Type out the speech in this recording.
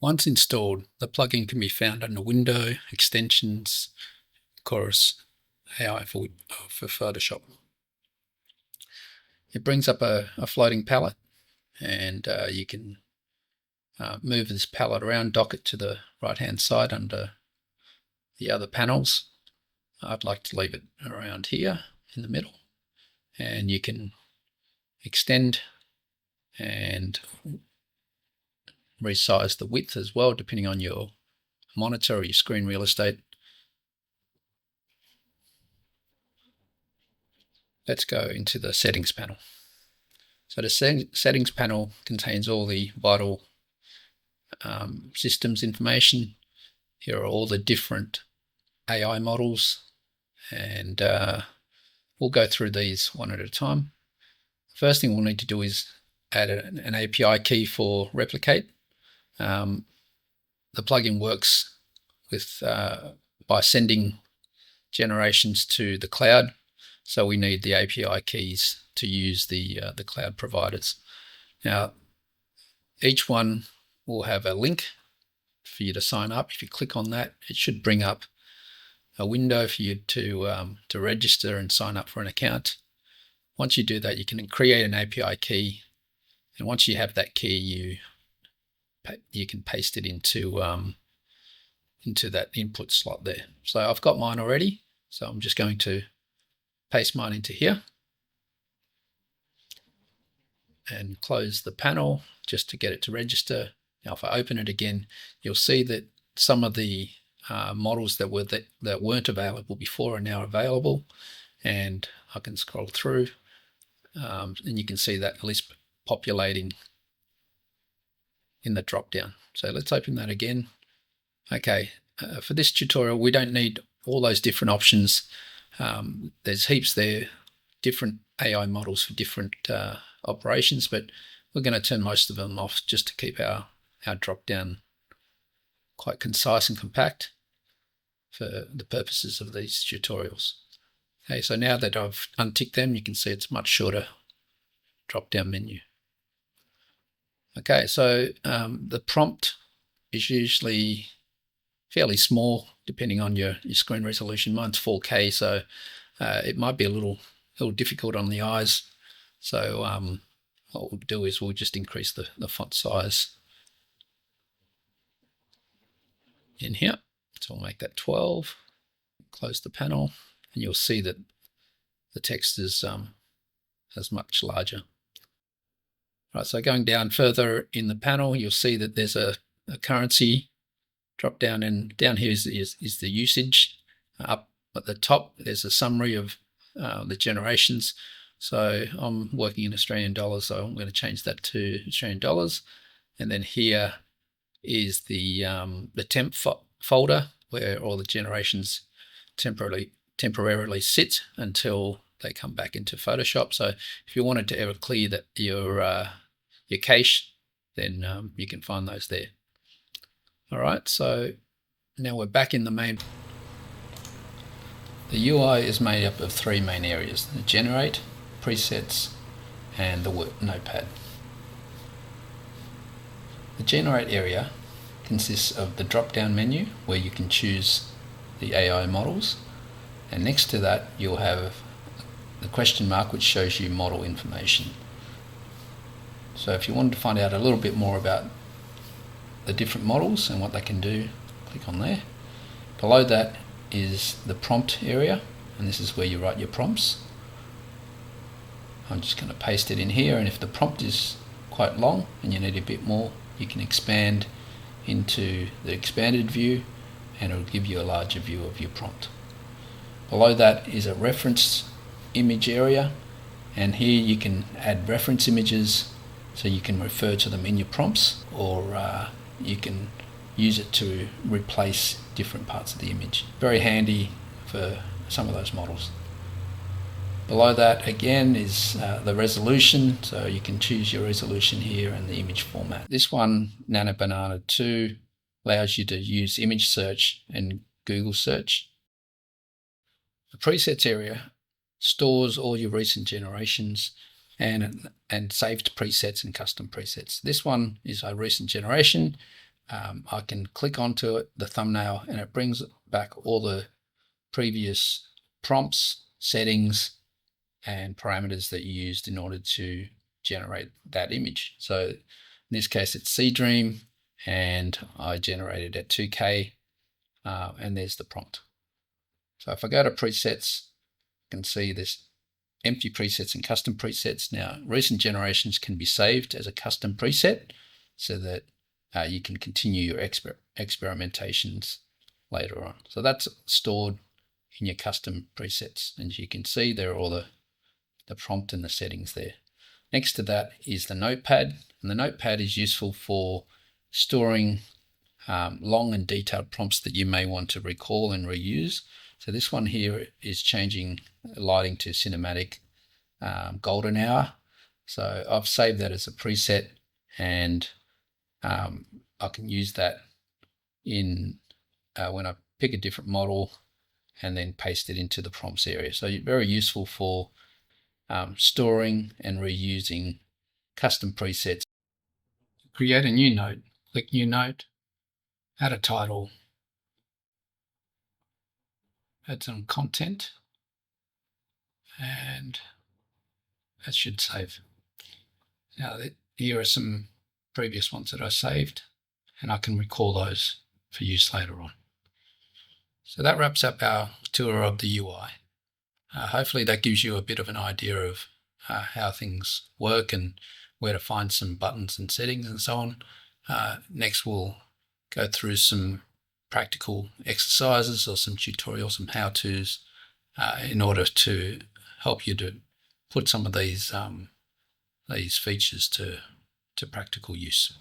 Once installed, the plugin can be found under Window, Extensions, Chorus, AI for Photoshop. It brings up a floating palette, and you can move this palette around, dock it to the right-hand side under the other panels. I'd like to leave it around here in the middle, and you can extend and resize the width as well, depending on your monitor or your screen real estate. Let's go into the settings panel. So the settings panel contains all the vital systems information. Here are all the different AI models, and we'll go through these one at a time. First thing we'll need to do is add an API key for Replicate. The plugin works with by sending generations to the cloud, so we need the API keys to use the cloud providers. Now, each one will have a link for you to sign up. If you click on that, it should bring up a window for you to register and sign up for an account. Once you do that, you can create an API key, and once you have that key, you can paste it into that input slot there. So I've got mine already, so I'm just going to paste mine into here and close the panel just to get it to register. Now if I open it again, you'll see that some of the models that weren't available before are now available, and I can scroll through and you can see that list populating in the drop down. So let's open that again. Okay, for this tutorial we don't need all those different options. There's heaps there, different AI models for different operations, but we're going to turn most of them off just to keep our drop down quite concise and compact for the purposes of these tutorials. Okay, so now that I've unticked them, you can see it's a much shorter drop down menu. Okay, so the prompt is usually fairly small depending on your screen resolution. Mine's 4K, so it might be a little difficult on the eyes. So what we'll do is we'll just increase the font size in here. So we'll make that 12. Close the panel, and you'll see that the text is much larger. Right, so going down further in the panel, you'll see that there's a currency drop down, and down here is the usage. Up at the top, there's a summary of the generations. So I'm working in Australian dollars, so I'm going to change that to Australian dollars. And then here is the temp folder where all the generations temporarily sit until they come back into Photoshop. So if you wanted to ever clear that your cache, then you can find those there. All right, so now we're back in the main. The UI is made up of three main areas: the generate, presets, and the Notepad. The generate area consists of the drop-down menu where you can choose the AI models, and next to that you'll have the question mark which shows you model information. So if you wanted to find out a little bit more about the different models and what they can do, click on there. Below that is the prompt area, and this is where you write your prompts. I'm just going to paste it in here, and if the prompt is quite long and you need a bit more, you can expand into the expanded view and it will give you a larger view of your prompt. Below that is a reference image area, and here you can add reference images so you can refer to them in your prompts, or you can use it to replace different parts of the image. Very handy for some of those models. Below that again is the resolution, so you can choose your resolution here and the image format. This one, Nano Banana 2, allows you to use image search and Google search. The presets area stores all your recent generations and saved presets and custom presets. This one is a recent generation. I can click onto it, the thumbnail, and it brings back all the previous prompts, settings, and parameters that you used in order to generate that image. So in this case, it's Seedream, and I generated at 2K, and there's the prompt. So if I go to presets, you can see this empty presets and custom presets. Now, recent generations can be saved as a custom preset so that you can continue your experimentations later on. So that's stored in your custom presets. And as you can see, there are all the prompt and the settings there. Next to that is the Notepad. And the Notepad is useful for storing long and detailed prompts that you may want to recall and reuse. So this one here is changing lighting to cinematic golden hour. So I've saved that as a preset, and I can use that in when I pick a different model and then paste it into the prompts area. So very useful for storing and reusing custom presets. Create a new note, click New Note, add a title, add some content, and that should save. Now here are some previous ones that I saved, and I can recall those for use later on. So that wraps up our tour of the UI. Hopefully that gives you a bit of an idea of how things work and where to find some buttons and settings and so on. Next we'll go through some practical exercises or some tutorials, some how-tos in order to help you to put some of these features to practical use.